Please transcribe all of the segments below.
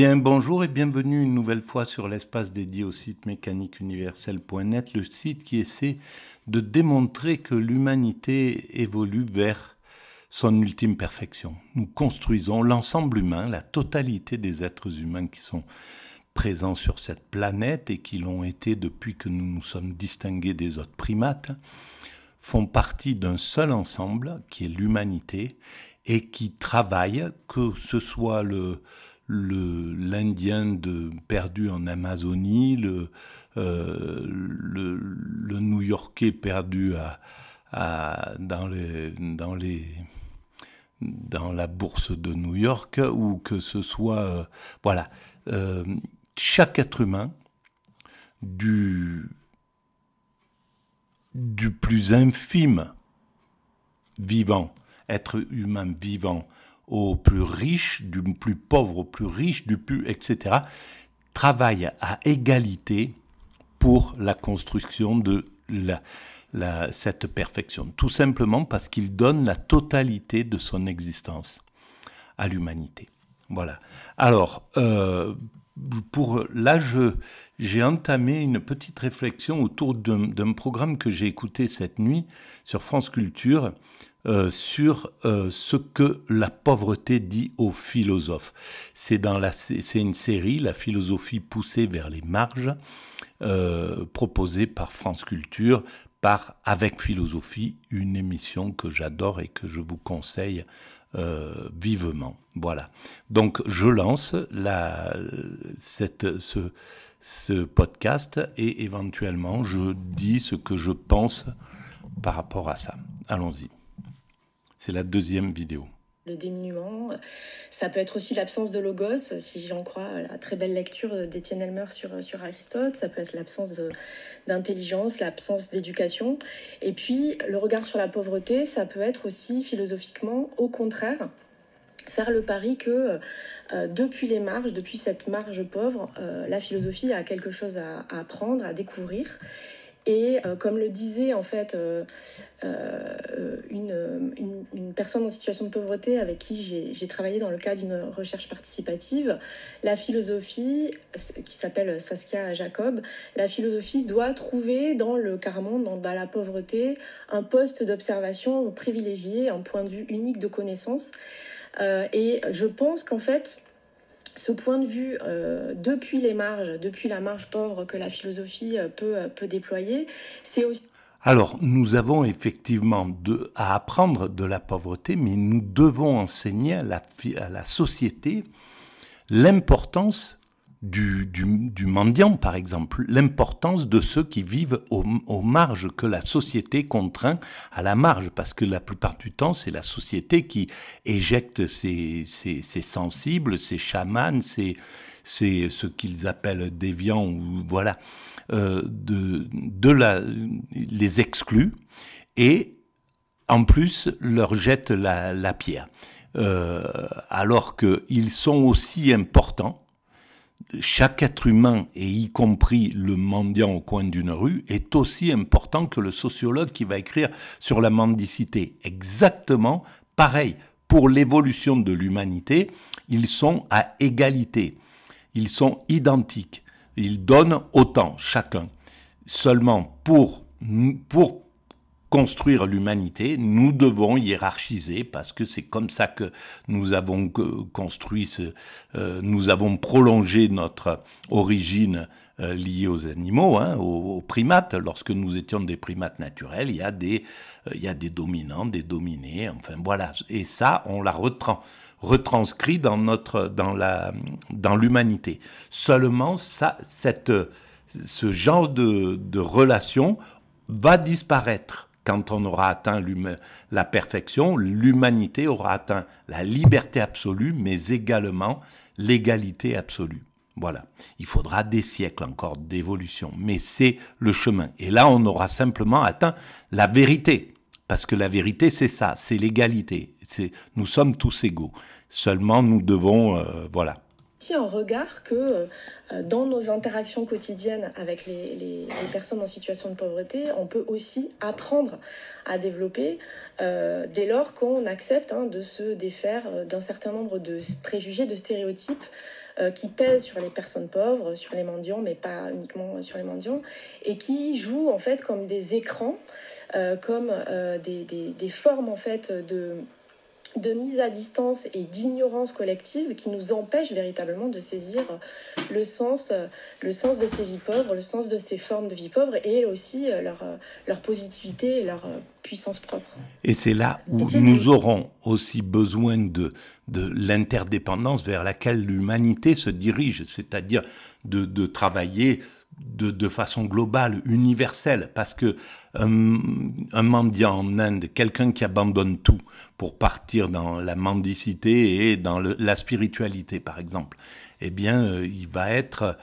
Bien, bonjour et bienvenue une nouvelle fois sur l'espace dédié au site mécaniqueuniverselle.net, le site qui essaie de démontrer que l'humanité évolue vers son ultime perfection. Nous construisons l'ensemble humain, la totalité des êtres humains qui sont présents sur cette planète et qui l'ont été depuis que nous nous sommes distingués des autres primates, font partie d'un seul ensemble qui est l'humanité et qui travaille, que ce soit l'Indien perdu en Amazonie, le New-Yorkais perdu dans la bourse de New York, ou que ce soit... chaque être humain, du plus infime vivant, être humain vivant, au plus riche, du plus pauvre au plus riche, etc., travaille à égalité pour la construction de cette perfection. Tout simplement parce qu'il donne la totalité de son existence à l'humanité. Voilà. Alors, j'ai entamé une petite réflexion autour d'un programme que j'ai écouté cette nuit sur France Culture, sur ce que la pauvreté dit aux philosophes. C'est une série, La philosophie poussée vers les marges, proposée par France Culture, par Avec Philosophie, une émission que j'adore et que je vous conseille vivement. Voilà. Donc je lance ce podcast et éventuellement je dis ce que je pense par rapport à ça. Allons-y. C'est la deuxième vidéo. Le diminuant, ça peut être aussi l'absence de logos, si j'en crois à la très belle lecture d'Étienne Elmer sur Aristote. Ça peut être l'absence d'intelligence, l'absence d'éducation. Et puis, le regard sur la pauvreté, ça peut être aussi philosophiquement, au contraire, faire le pari que depuis les marges, depuis cette marge pauvre, la philosophie a quelque chose à apprendre, à découvrir. Et comme le disait en fait une personne en situation de pauvreté avec qui j'ai travaillé dans le cadre d'une recherche participative, la philosophie, qui s'appelle Saskia Jacob, la philosophie doit trouver dans le quart-monde, dans la pauvreté, un poste d'observation privilégié, un point de vue unique de connaissance. Et je pense qu'en fait, ce point de vue, depuis les marges, depuis la marge pauvre que la philosophie peut déployer, c'est aussi... Alors, nous avons effectivement à apprendre de la pauvreté, mais nous devons enseigner à la société l'importance du mendiant, par exemple, l'importance de ceux qui vivent aux marges, que la société contraint à la marge, parce que la plupart du temps, c'est la société qui éjecte ses sensibles, ses chamans, c'est ce qu'ils appellent déviants, ou voilà, les exclut, et en plus leur jette la pierre. Alors qu'ils sont aussi importants. Chaque être humain, et y compris le mendiant au coin d'une rue, est aussi important que le sociologue qui va écrire sur la mendicité. Exactement pareil. Pour l'évolution de l'humanité, ils sont à égalité. Ils sont identiques. Ils donnent autant, chacun. Seulement, pour construire l'humanité, nous devons hiérarchiser, parce que c'est comme ça que nous avons construit, nous avons prolongé notre origine liée aux animaux, aux primates. Lorsque nous étions des primates naturels, il y a des dominants, des dominés, enfin voilà. Et ça, on l'a retranscrit dans l'humanité. Seulement, ce genre de relation va disparaître. Quand on aura atteint la perfection, l'humanité aura atteint la liberté absolue, mais également l'égalité absolue. Voilà. Il faudra des siècles encore d'évolution, mais c'est le chemin. Et là, on aura simplement atteint la vérité. Parce que la vérité, c'est ça, c'est l'égalité. Nous sommes tous égaux. Seulement, nous devons... voilà. Aussi un regard que dans nos interactions quotidiennes avec les personnes en situation de pauvreté, on peut aussi apprendre à développer dès lors qu'on accepte de se défaire d'un certain nombre de préjugés, de stéréotypes qui pèse sur les personnes pauvres, sur les mendiants, mais pas uniquement sur les mendiants, et qui jouent en fait comme des écrans, comme des formes en fait de mise à distance et d'ignorance collective qui nous empêchent véritablement de saisir le sens de ces vies pauvres, le sens de ces formes de vie pauvre et aussi leur positivité et leur puissance propre. Et c'est là où nous aurons aussi besoin de l'interdépendance vers laquelle l'humanité se dirige, c'est-à-dire de travailler de façon globale, universelle, parce que un mendiant en Inde, quelqu'un qui abandonne tout pour partir dans la mendicité et dans la spiritualité, par exemple, eh bien, il va être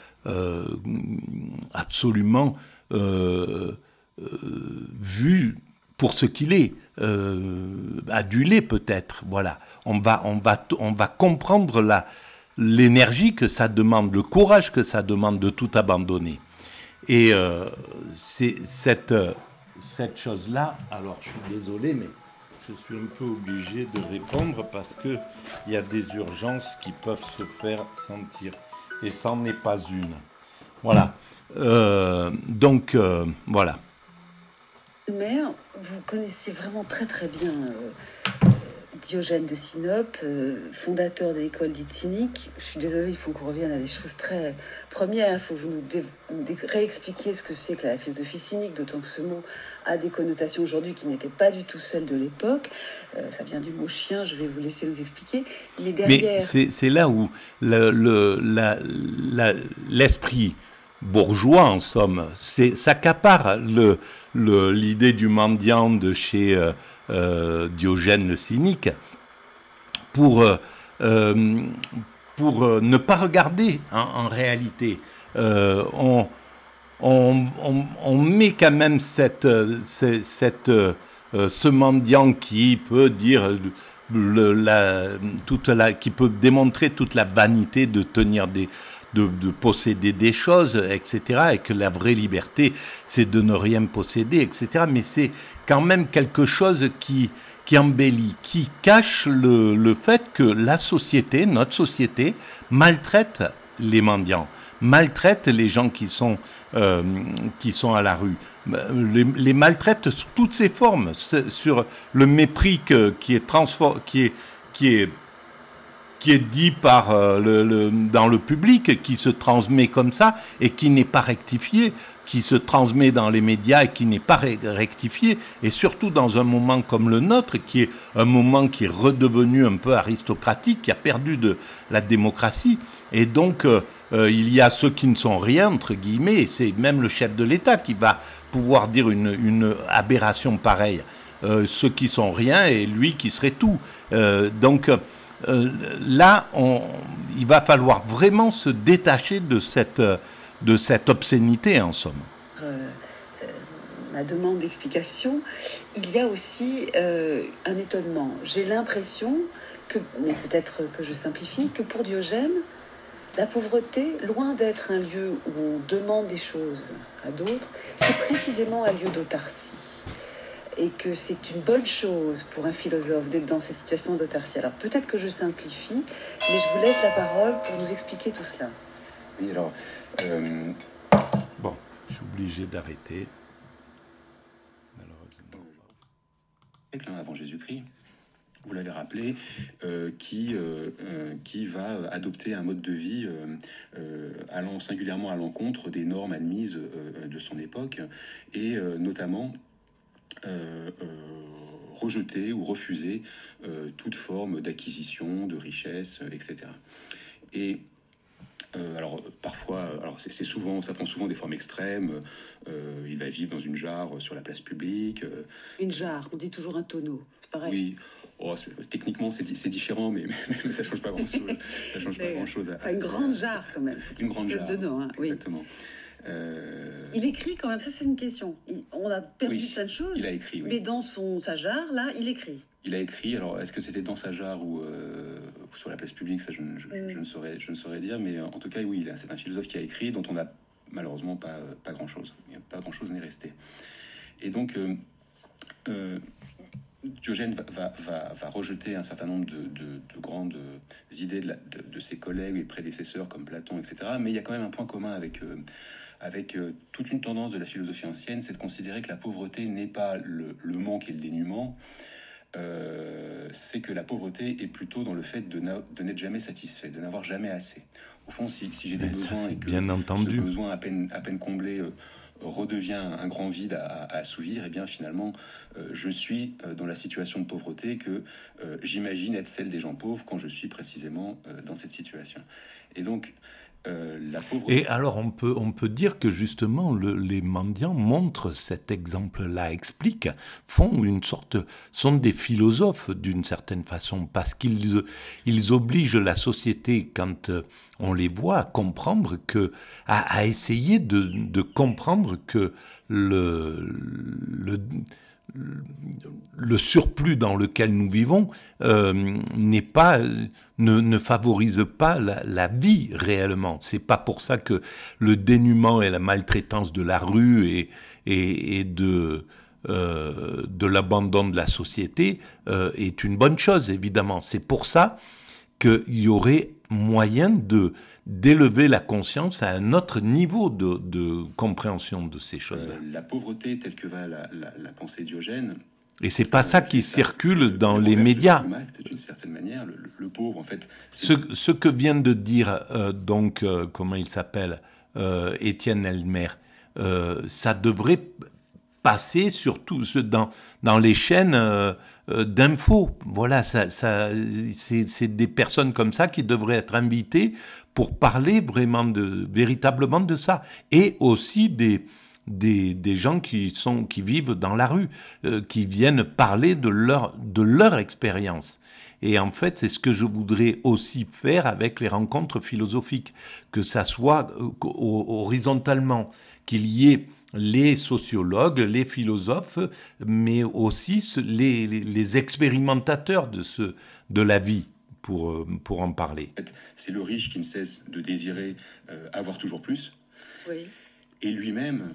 absolument vu pour ce qu'il est, adulé peut-être. Voilà, on va comprendre l'énergie que ça demande, le courage que ça demande de tout abandonner. Et c'est cette chose-là. Alors, je suis désolé, mais je suis un peu obligé de répondre parce que il y a des urgences qui peuvent se faire sentir. Et ça n'en est pas une. Voilà. Donc, voilà. Mère, vous connaissez vraiment très très bien Diogène de Sinope, fondateur de l'école dite cynique. Je suis désolée, il faut qu'on revienne à des choses très premières. Il faut que vous nous réexpliquiez ce que c'est que la philosophie cynique, d'autant que ce mot a des connotations aujourd'hui qui n'étaient pas du tout celles de l'époque. Ça vient du mot chien, je vais vous laisser nous expliquer. Mais derrière... Mais c'est là où l'esprit bourgeois, en somme, s'accapare l'idée du mendiant de chez Diogène le cynique pour ne pas regarder en réalité. On met quand même ce mendiant qui peut dire qui peut démontrer toute la vanité de tenir de posséder des choses, etc., et que la vraie liberté, c'est de ne rien posséder, etc. Mais c'est quand même quelque chose qui embellit, qui cache le fait que la société, notre société, maltraite les mendiants, maltraite les gens qui sont à la rue, les maltraite sous toutes ses formes, sur le mépris qui est dit dans le public, qui se transmet comme ça et qui n'est pas rectifié, qui se transmet dans les médias et qui n'est pas rectifié, et surtout dans un moment comme le nôtre, qui est un moment qui est redevenu un peu aristocratique, qui a perdu de la démocratie. Et donc, il y a ceux qui ne sont rien, entre guillemets, et c'est même le chef de l'État qui va pouvoir dire une aberration pareille. Ceux qui sont rien et lui qui serait tout. Donc, là, il va falloir vraiment se détacher de cette obscénité, en somme. Ma demande d'explication, il y a aussi un étonnement. J'ai l'impression que, mais peut-être que je simplifie, que pour Diogène, la pauvreté, loin d'être un lieu où on demande des choses à d'autres, c'est précisément un lieu d'autarcie. Et que c'est une bonne chose pour un philosophe d'être dans cette situation d'autarcie. Alors peut-être que je simplifie, mais je vous laisse la parole pour nous expliquer tout cela. Oui, alors... Bon, je suis obligé d'arrêter. Malheureusement. Siècle avant Jésus-Christ, vous l'avez rappelé, qui va adopter un mode de vie allant singulièrement à l'encontre des normes admises de son époque, et notamment rejeter ou refuser toute forme d'acquisition, de richesse, etc. Et alors parfois, c'est souvent, ça prend souvent des formes extrêmes. Il va vivre dans une jarre sur la place publique. Une jarre, on dit toujours un tonneau, c'est pareil. Oui. Oh, techniquement, c'est différent, mais ça change pas grand-chose. Ça change pas grand-chose. Une grande jarre quand même. Une grande jarre. Dedans, hein. Exactement. Oui. Il écrit quand même, ça c'est une question. On a perdu plein de choses. Il a écrit, oui. Mais dans sa jarre, là, il écrit. Il a écrit, alors est-ce que c'était dans sa jarre ou sur la place publique, ça je ne saurais dire, mais en tout cas, oui, c'est un philosophe qui a écrit, dont on n'a malheureusement pas grand-chose. Pas grand-chose n'est resté. Et donc, Diogène va rejeter un certain nombre de grandes idées de ses collègues et prédécesseurs comme Platon, etc. Mais il y a quand même un point commun avec toute une tendance de la philosophie ancienne, c'est de considérer que la pauvreté n'est pas le manque et le dénuement, c'est que la pauvreté est plutôt dans le fait de n'être jamais satisfait, de n'avoir jamais assez. Au fond, si j'ai des besoins et que bien entendu. ce besoin à peine comblé redevient un grand vide à assouvir, et bien finalement, je suis dans la situation de pauvreté que j'imagine être celle des gens pauvres quand je suis précisément dans cette situation. Et donc, la pauvreté... Et alors, on peut dire que justement, les mendiants montrent cet exemple-là, expliquent, sont des philosophes d'une certaine façon, parce qu'ils obligent la société, quand on les voit, à comprendre à essayer de comprendre que le surplus dans lequel nous vivons ne favorise pas la vie réellement. C'est pas pour ça que le dénuement et la maltraitance de la rue et de l'abandon de la société est une bonne chose, évidemment. C'est pour ça qu'il y aurait moyen d'élever la conscience à un autre niveau de compréhension de ces choses-là. La pauvreté telle que va la pensée Diogène... Et c'est pas ça qui circule dans les médias. D'une certaine manière, le pauvre, en fait... Ce que vient de dire, comment il s'appelle, Étienne Elmer, ça devrait passer surtout dans les chaînes d'infos. Voilà, c'est des personnes comme ça qui devraient être invitées pour parler véritablement de ça. Et aussi des gens qui vivent dans la rue, qui viennent parler de leur expérience. Et en fait, c'est ce que je voudrais aussi faire avec les rencontres philosophiques, que ça soit horizontalement, qu'il y ait les sociologues, les philosophes, mais aussi les expérimentateurs de la vie, pour en parler. C'est le riche qui ne cesse de désirer avoir toujours plus. Oui. Et lui-même,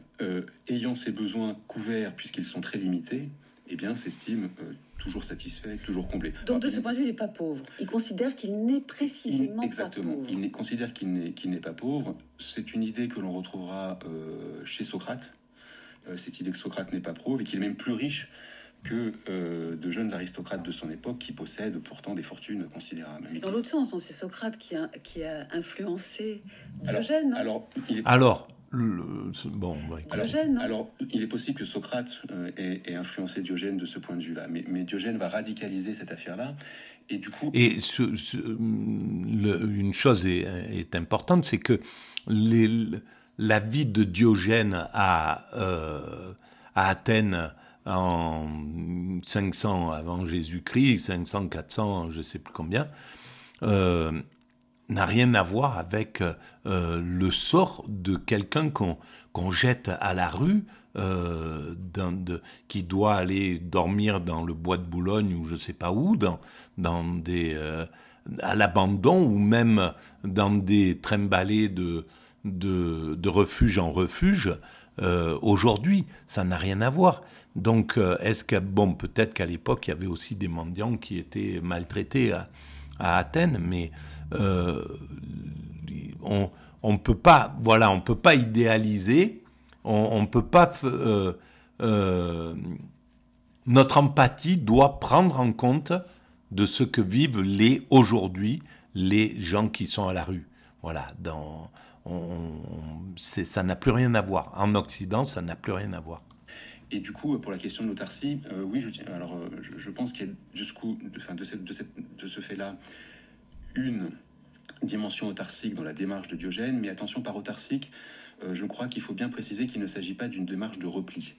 ayant ses besoins couverts puisqu'ils sont très limités, eh bien, s'estime toujours satisfait, toujours comblé. Donc, de ce point de vue, il n'est pas pauvre. Il considère qu'il n'est précisément exactement. pas pauvre. Il considère qu'il n'est pas pauvre. C'est une idée que l'on retrouvera chez Socrate. Cette idée que Socrate n'est pas pauvre et qu'il est même plus riche que de jeunes aristocrates de son époque qui possèdent pourtant des fortunes considérables. Dans l'autre sens, donc c'est Socrate qui a influencé Diogène. Alors, il est possible que Socrate ait influencé Diogène de ce point de vue-là, mais Diogène va radicaliser cette affaire-là, et du coup... Et une chose est importante, c'est que la vie de Diogène à Athènes en 500 avant Jésus-Christ, 500, 400, je ne sais plus combien, n'a rien à voir avec le sort de quelqu'un qu'on jette à la rue, qui doit aller dormir dans le bois de Boulogne ou je ne sais pas où, à l'abandon, ou même dans des trimbalés de refuge en refuge. Aujourd'hui, ça n'a rien à voir. Donc, peut-être qu'à l'époque, il y avait aussi des mendiants qui étaient maltraités à Athènes, mais on peut pas idéaliser, on peut pas. Notre empathie doit prendre en compte de ce que vivent aujourd'hui les gens qui sont à la rue. Voilà, ça n'a plus rien à voir. En Occident, ça n'a plus rien à voir. Et du coup, pour la question de l'autarcie, oui, je pense qu'il y a de ce fait-là une dimension autarcique dans la démarche de Diogène, mais attention, par autarcique, je crois qu'il faut bien préciser qu'il ne s'agit pas d'une démarche de repli.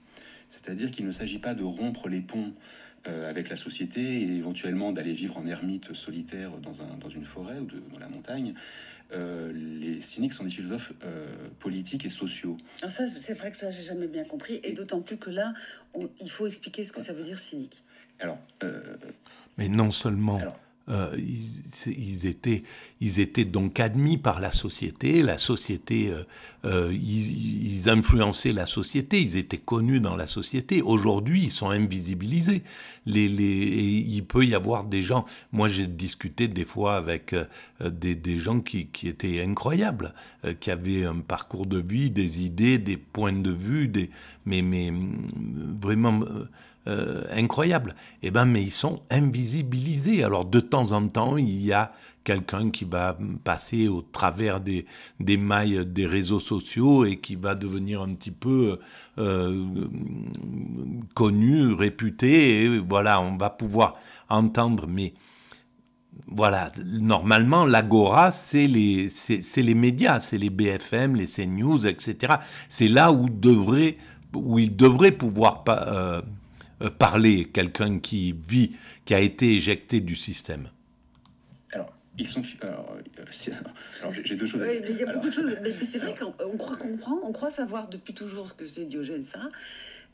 C'est-à-dire qu'il ne s'agit pas de rompre les ponts avec la société et éventuellement d'aller vivre en ermite solitaire dans une forêt ou dans la montagne. Les cyniques sont des philosophes politiques et sociaux. Alors ça, c'est vrai que ça, j'ai jamais bien compris, et d'autant plus que là, il faut expliquer ce que ça veut dire cynique. Mais non seulement ils étaient donc admis par la société, ils influençaient la société, ils étaient connus dans la société. Aujourd'hui, ils sont invisibilisés. Il peut y avoir des gens, moi j'ai discuté des fois avec des gens qui étaient incroyables, qui avaient un parcours de vie, des idées, des points de vue, mais vraiment... incroyable. Mais ils sont invisibilisés. Alors de temps en temps, il y a quelqu'un qui va passer au travers des mailles des réseaux sociaux et qui va devenir un petit peu connu, réputé. Et voilà, on va pouvoir entendre. Mais voilà, normalement, l'agora, c'est les médias, c'est les BFM, les CNews, etc. C'est là où il devrait pouvoir parler quelqu'un qui a été éjecté du système. Alors, j'ai deux choses à dire. Oui, mais il y a beaucoup de choses. Mais c'est vrai qu'on croit comprendre, on croit savoir depuis toujours ce que c'est Diogène, ça.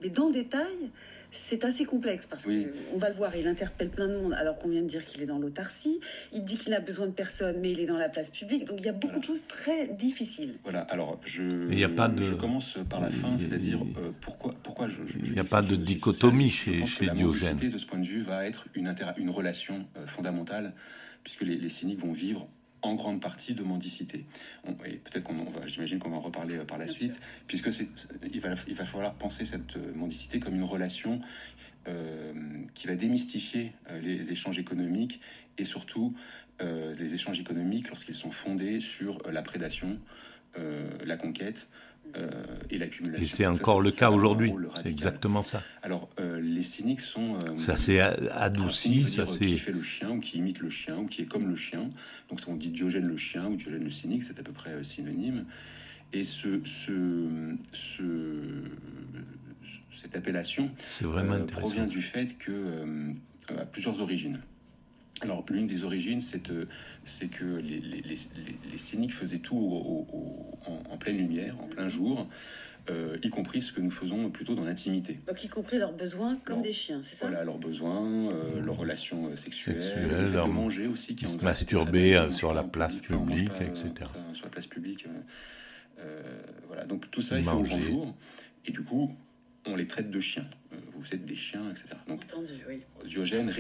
Mais dans le détail, c'est assez complexe parce qu'on va le voir, il interpelle plein de monde alors qu'on vient de dire qu'il est dans l'autarcie. Il dit qu'il n'a besoin de personne, mais il est dans la place publique. Donc il y a beaucoup de choses très difficiles. Voilà, alors je commence par la fin, c'est-à-dire pourquoi il n'y a pas de dichotomie chez Diogène. La mendicité, de ce point de vue, va être une relation fondamentale, puisque les cyniques vont vivre en grande partie de mendicité. Et peut-être j'imagine qu'on va en reparler par la suite, puisque il va falloir penser cette mendicité comme une relation qui va démystifier les échanges économiques et surtout les échanges économiques lorsqu'ils sont fondés sur la prédation, la conquête et l'accumulation. Et c'est encore le cas aujourd'hui, c'est exactement ça. Alors, les cyniques sont... ça s'est adouci, qui fait le chien, ou qui imite le chien, ou qui est comme le chien. Donc, si on dit Diogène le chien, ou Diogène le cynique, c'est à peu près synonyme. Et cette appellation provient du fait que à plusieurs origines. Alors, l'une des origines, c'est que les cyniques faisaient tout en pleine lumière, en plein jour, y compris ce que nous faisons plutôt dans l'intimité. Donc, y compris leurs besoins comme des chiens, c'est ça? Voilà, leurs besoins, leurs relations sexuelles, leur de manger aussi, qui se masturber sur la place publique, etc. Sur la place publique. Voilà, donc tout ça, il fait au grand jour. Et du coup, on les traite de chiens. Vous êtes des chiens, etc. Donc, entendu, oui. Diogène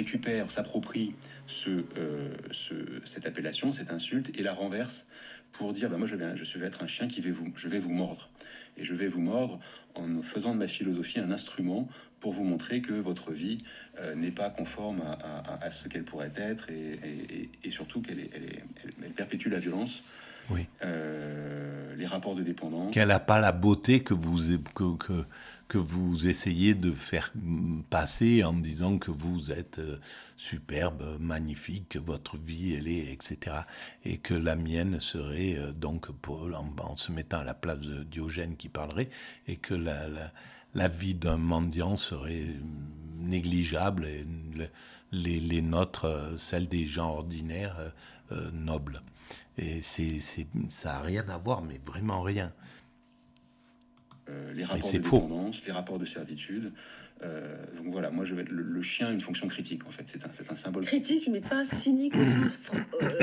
s'approprie cette appellation, cette insulte, et la renverse pour dire moi je vais être un chien je vais vous mordre. Et je vais vous mordre en faisant de ma philosophie un instrument pour vous montrer que votre vie n'est pas conforme à ce qu'elle pourrait être et surtout qu'elle perpétue la violence. Oui. Les rapports de dépendance. Qu'elle n'a pas la beauté que vous essayez de faire passer en disant que vous êtes superbe, magnifique, que votre vie, elle est, etc. Et que la mienne serait, donc, en se mettant à la place de Diogène qui parlerait, et que la vie d'un mendiant serait négligeable, et les nôtres, celles des gens ordinaires, nobles. Et ça n'a rien à voir, mais vraiment rien. Les rapports de dépendance, les rapports de servitude. Donc voilà, moi je vais être le chien a une fonction critique en fait. C'est un symbole critique, mais pas cynique au sens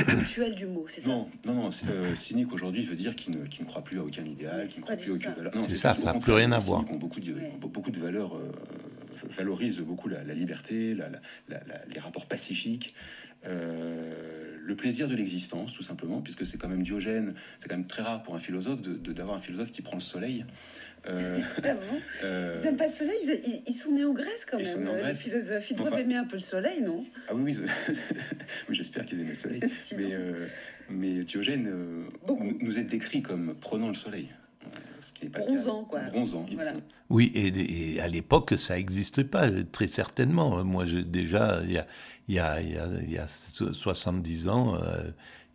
actuel du mot. C'est ça? Non. Cynique aujourd'hui veut dire qu'il ne croit plus à aucun idéal, qu'il ne croit plus à aucune valeur. Non, ça n'a plus rien à voir. Beaucoup de valeurs, valorisent beaucoup la liberté, les rapports pacifiques. Le plaisir de l'existence, tout simplement, puisque c'est quand même Diogène, c'est quand même très rare pour un philosophe d'avoir un philosophe qui prend le soleil. Ils n'aiment pas le soleil, ils sont nés en Grèce quand même, les philosophes. Ils doivent aimer un peu le soleil, non? Ah oui, oui, j'espère qu'ils aiment le soleil. Mais Diogène nous est décrit comme prenant le soleil. Ce qui n'est pas bronzant, quoi. Bronzant, voilà. Oui, et à l'époque, ça n'existait pas, très certainement. Moi, déjà, il y a 70 ans,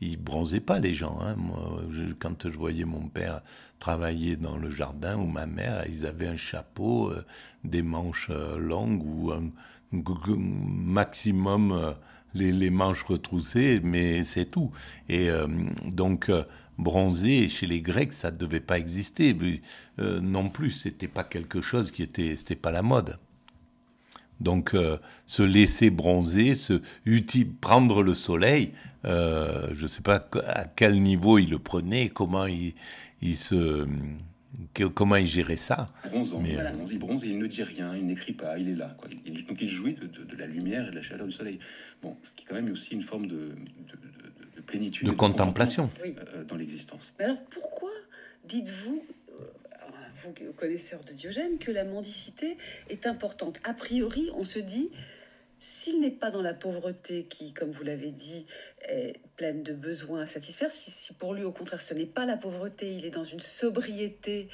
ils bronzaient pas, les gens. Hein. Moi, quand je voyais mon père travailler dans le jardin, ou ma mère, ils avaient un chapeau, des manches longues, ou un maximum les manches retroussées, mais c'est tout. Et donc... bronzer chez les Grecs, ça ne devait pas exister non plus. C'était pas quelque chose c'était pas la mode. Donc, se laisser bronzer, prendre le soleil, je ne sais pas à quel niveau il le prenait, comment il gérait ça. Bronzant, mais, voilà. Il bronze et il ne dit rien, il n'écrit pas, il est là, quoi. Donc il jouit de la lumière et de la chaleur du soleil. Bon, ce qui est quand même aussi une forme de plénitude, de contemplation dans l'existence. Mais alors pourquoi dites-vous, vous connaisseurs de Diogène, que la mendicité est importante? A priori, on se dit, s'il n'est pas dans la pauvreté qui, comme vous l'avez dit, est pleine de besoins à satisfaire, si pour lui, au contraire, ce n'est pas la pauvreté, il est dans une sobriété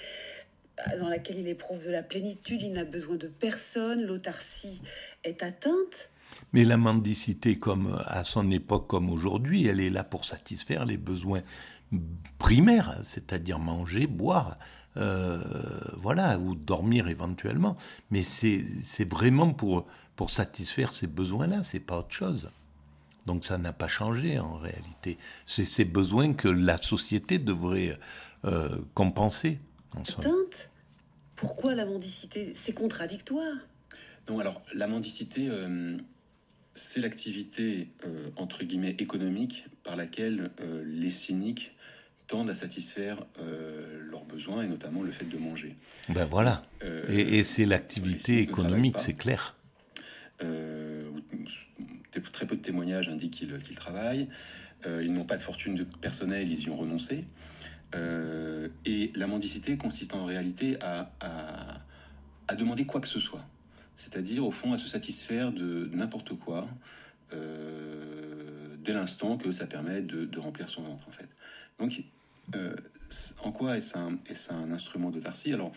dans laquelle il éprouve de la plénitude, il n'a besoin de personne, l'autarcie est atteinte. Mais la mendicité, comme à son époque comme aujourd'hui, elle est là pour satisfaire les besoins primaires, c'est-à-dire manger, boire, voilà, ou dormir éventuellement. Mais c'est vraiment pour satisfaire ces besoins-là, c'est pas autre chose. Donc ça n'a pas changé en réalité. C'est ces besoins que la société devrait compenser. Atteinte. Pourquoi la mendicité? C'est contradictoire. Non, alors la mendicité, c'est l'activité entre guillemets économique par laquelle les cyniques tendent à satisfaire leurs besoins, et notamment le fait de manger. Ben voilà. Et c'est l'activité économique, c'est clair. Très peu de témoignages indiquent qu'ils travaillent. Ils n'ont pas de fortune personnelle, ils y ont renoncé. Et la mendicité consiste en réalité à demander quoi que ce soit. C'est-à-dire, au fond, à se satisfaire de n'importe quoi, dès l'instant que ça permet de remplir son ventre, en fait. Donc, en quoi est-ce un instrument d'autarcie? Alors,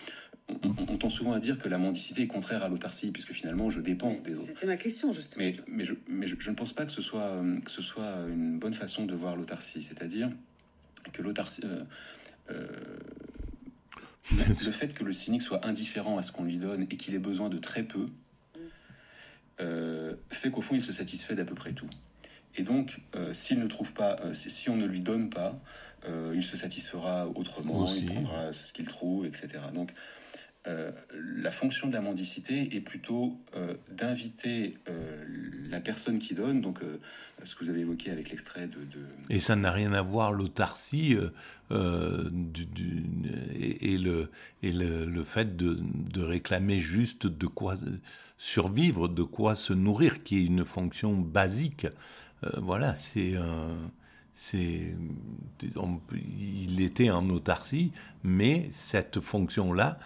on tend souvent à dire que la mendicité est contraire à l'autarcie, puisque finalement, je dépends des autres. C'était ma question, justement. Mais je ne pense pas que ce soit une bonne façon de voir l'autarcie. C'est-à-dire que l'autarcie... le fait que le cynique soit indifférent à ce qu'on lui donne et qu'il ait besoin de très peu fait qu'au fond il se satisfait d'à peu près tout. Et donc s'il ne trouve pas, si on ne lui donne pas, il se satisfera autrement, aussi. Il prendra ce qu'il trouve, etc. Donc la fonction de la mendicité est plutôt d'inviter la personne qui donne, donc ce que vous avez évoqué avec l'extrait de... Et ça n'a rien à voir, l'autarcie et le fait de réclamer juste de quoi survivre, de quoi se nourrir, qui est une fonction basique. Voilà, il était en autarcie, mais cette fonction-là,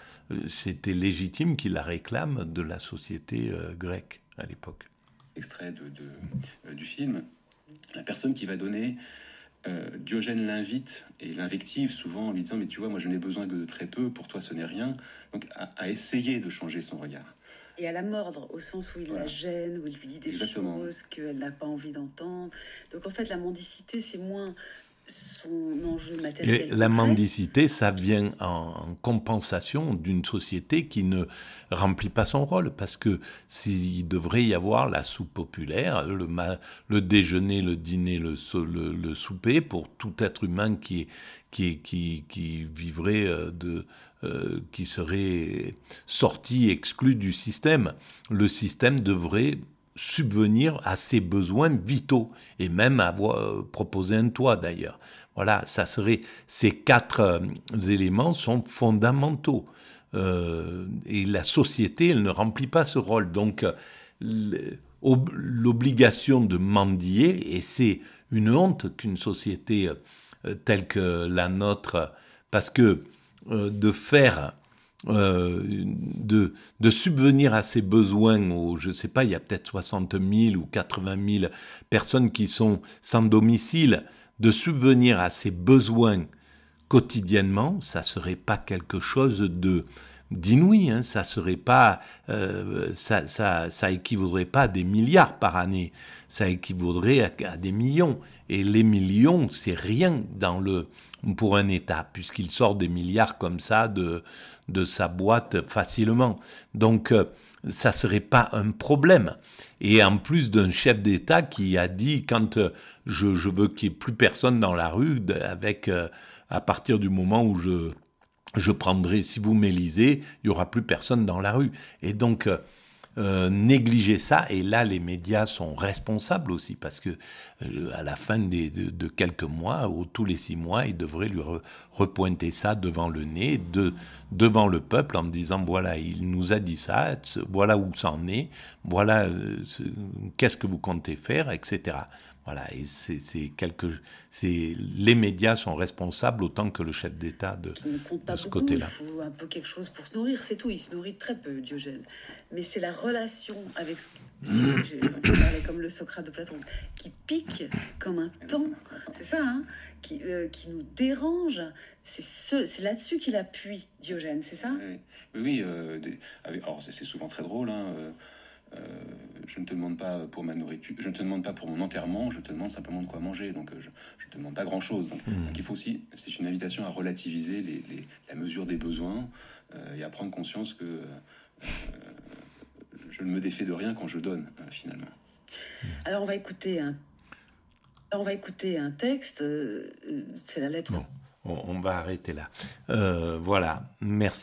c'était légitime qu'il la réclame de la société grecque à l'époque. Extrait du film, la personne qui va donner, Diogène l'invite et l'invective souvent en lui disant « mais tu vois, moi je n'ai besoin que de très peu, pour toi ce n'est rien », donc à essayer de changer son regard. Et à la mordre, au sens où il la gêne, où il lui dit des choses qu'elle n'a pas envie d'entendre. Donc en fait, la mendicité, c'est moins son enjeu matériel. Et la mendicité, ça vient en compensation d'une société qui ne remplit pas son rôle, parce que s'il devrait y avoir la soupe populaire, le déjeuner, le dîner, le souper, pour tout être humain qui vivrait qui serait sorti, exclu du système. Le système devrait subvenir à ses besoins vitaux, et même proposer un toit d'ailleurs. Voilà, ces 4 éléments sont fondamentaux. Et la société, elle ne remplit pas ce rôle. Donc, l'obligation de mendier, et c'est une honte qu'une société telle que la nôtre, parce que de subvenir à ses besoins, je ne sais pas, il y a peut-être 60 000 ou 80 000 personnes qui sont sans domicile, de subvenir à ses besoins quotidiennement, ça ne serait pas quelque chose d'inouï, hein, ça serait pas, ça équivaudrait pas à des milliards par année, ça équivaudrait à des millions, et les millions, c'est rien pour un État, puisqu'il sort des milliards comme ça de sa boîte facilement. Donc, ça ne serait pas un problème. Et en plus d'un chef d'État qui a dit, quand je veux qu'il n'y ait plus personne dans la rue, à partir du moment où je prendrai, si vous m'élisez, il n'y aura plus personne dans la rue. Et donc, négliger ça. Et là, les médias sont responsables aussi, parce que à la fin de quelques mois, ou tous les 6 mois, ils devraient lui repointer ça devant le nez, devant le peuple, en disant, voilà, il nous a dit ça, voilà où ça en est, voilà qu'est-ce que vous comptez faire, etc. Voilà, et les médias sont responsables autant que le chef d'État de ce côté-là. Il faut un peu quelque chose pour se nourrir, c'est tout. Il se nourrit très peu, Diogène. Mais c'est la relation avec... On parlait comme le Socrate de Platon, qui pique comme un temps, c'est ça, hein, qui nous dérange. C'est là-dessus qu'il appuie, Diogène, c'est ça? Oui, alors c'est souvent très drôle, hein, je ne te demande pas pour ma nourriture, je ne te demande pas pour mon enterrement, je te demande simplement de quoi manger. Donc je ne te demande pas grand-chose. Donc il faut aussi, c'est une invitation à relativiser la mesure des besoins et à prendre conscience que je ne me défais de rien quand je donne, finalement. Alors on va écouter un texte, c'est la lettre. Bon, on va arrêter là. Voilà, merci.